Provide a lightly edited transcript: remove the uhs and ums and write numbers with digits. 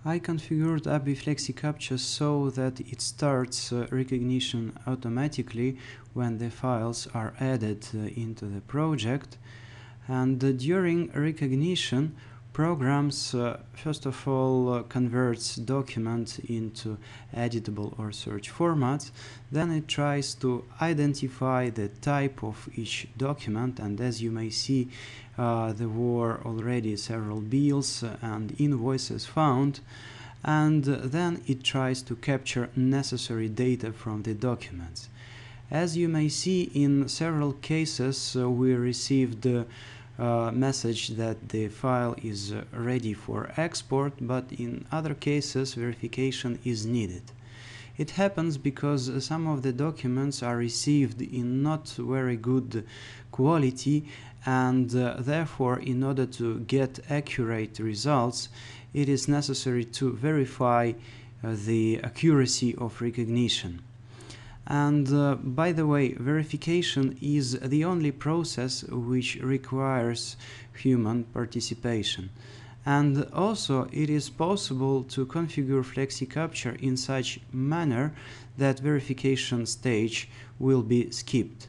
I configured ABBYY FlexiCAPTCHA so that it starts recognition automatically when the files are added into the project, and during recognition programs first of all converts document into editable or search formats. Then it tries to identify the type of each document, and as you may see there were already several bills and invoices found, and then it tries to capture necessary data from the documents. As you may see, in several cases we received message that the file is ready for export, but in other cases verification is needed. It happens because some of the documents are received in not very good quality, and therefore in order to get accurate results it is necessary to verify the accuracy of recognition. And by the way, verification is the only process which requires human participation. And also it is possible to configure FlexiCAPTCHA in such manner that verification stage will be skipped.